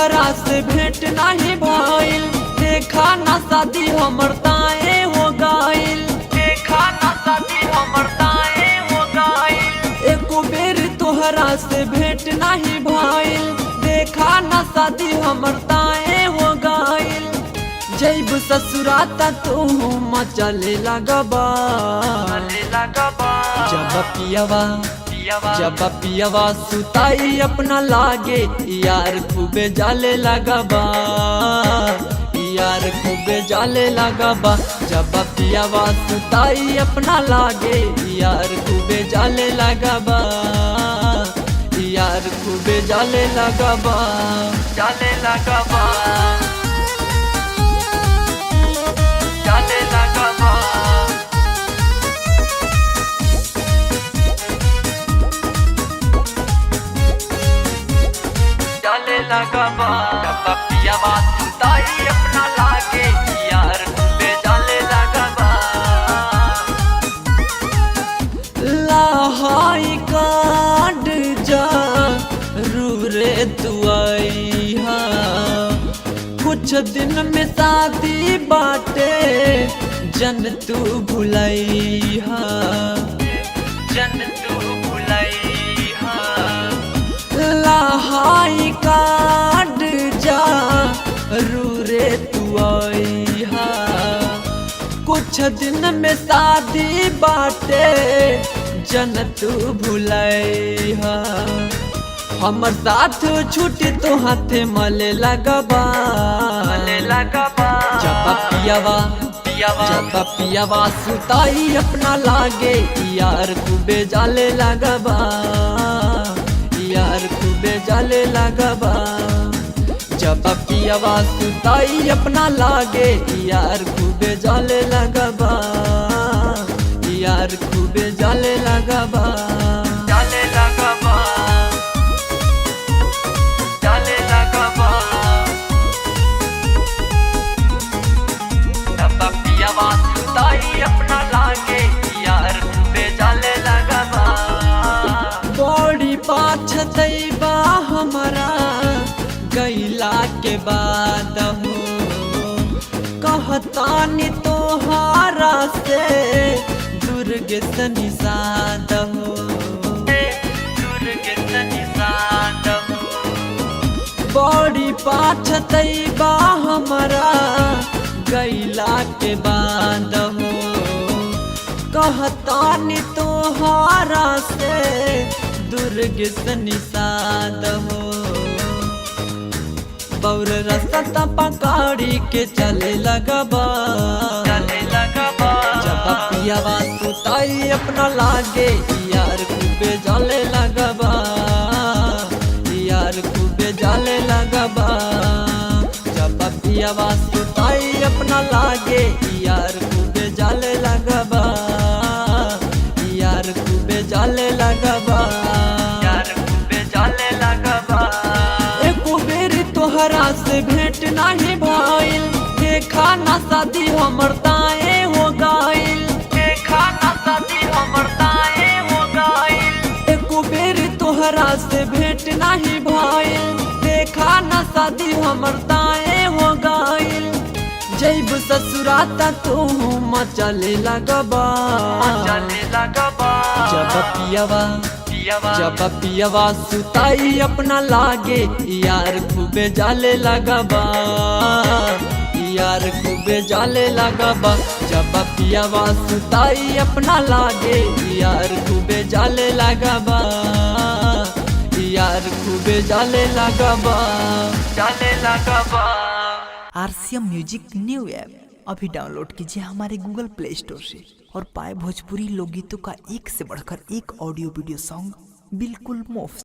तोहरा से भेंट नहीं भइल, देखा ना शादी हमर ताए हो गइल, देखा ना शादी हमर ताए हो गइल। एको बेर तोहरा से भेंट नहीं भइल, देखा ना शादी हमर ताए हो गइल। जैब ससुराता तू मचले लगबा, जब पियवा सुताई अपना लागे यार खूबे जाले लगबा, यार खूबे जाले लगबा। जब पियवा सुताई अपना लागे यार खूबे जाले लगबा, यार खूबे जाले लगबा, जाले लगबा, जाले लगबा, जाले लगबा। जब पियवा सुताई अपना लागे यार खूबे जाले लगबा। लहाई काट जा रे तू आई हा, कुछ दिन में शादी बाटे जन तू भुलाई हा, जन तू भुलाई हा। लहाई काट जा रे तू आई हा, कुछ दिन में शादी बाटे जन तू भुलाई हा। हमर साथ छूटी तो हाथे मले लगबा, मले लगबा। जब पियवा सुताई अपना लागे यार खूबे जाले लगबा, यार खूबे जाले लगबा। जब पियवा सुताई अपना लागे यार खूबे जाले लगबा, यार खूबे जाले लगबा, जाले लगबा, जाले लगबा। जब पियवा सुताई अपना लागे यार खूबे जाले लगबा। बड़ी पाछतैबा हमरा गैला के बाद हो, कहतानी तोहारा से दुर्ग सनी साद हो, दुर्ग सनी साद हो। बड़ी पाछतैबा हमरा गैला के बाद हो, कहतानी तोहारा से दुर्ग सनी साद हो। बौर रास्ता पकड़ी के चले लगबा, चले लगबा। जब पियवा सुताई अपना लागे यार खूबे जाले लगबा, यार खूबे जाले लगबा। जब पियवा सुताई अपना लागे यार खूबे जाले लगबा, यार खूबे जाले लगबा, यार खूबे जाले लगबा। तोहरा से भेंट नहीं भइल, देखा ना शादी हमर ताए हो गइल, देखा ना शादी हमर ताए हो गइल। एको बेर तोहरा से भेंट नहीं भइल, देखा ना शादी हमर ताए हो गइल। जैब ससुराता तू मचले लगबा, मचले लगबा। जब पियवा सुताई अपना लागे यार खूबे जाले लगबा, यार खूबे जाले लगबा। जब पियवा सुताई अपना लागे यार खूबे जाले लगबा, यार खूबे जाले लगबा, जाले लगबा। RCM म्यूजिक न्यू ऐप अभी डाउनलोड कीजिए हमारे गूगल प्ले स्टोर से और पाए भोजपुरी लोकगीतों का एक से बढ़कर एक ऑडियो वीडियो सॉन्ग बिल्कुल मुफ्त।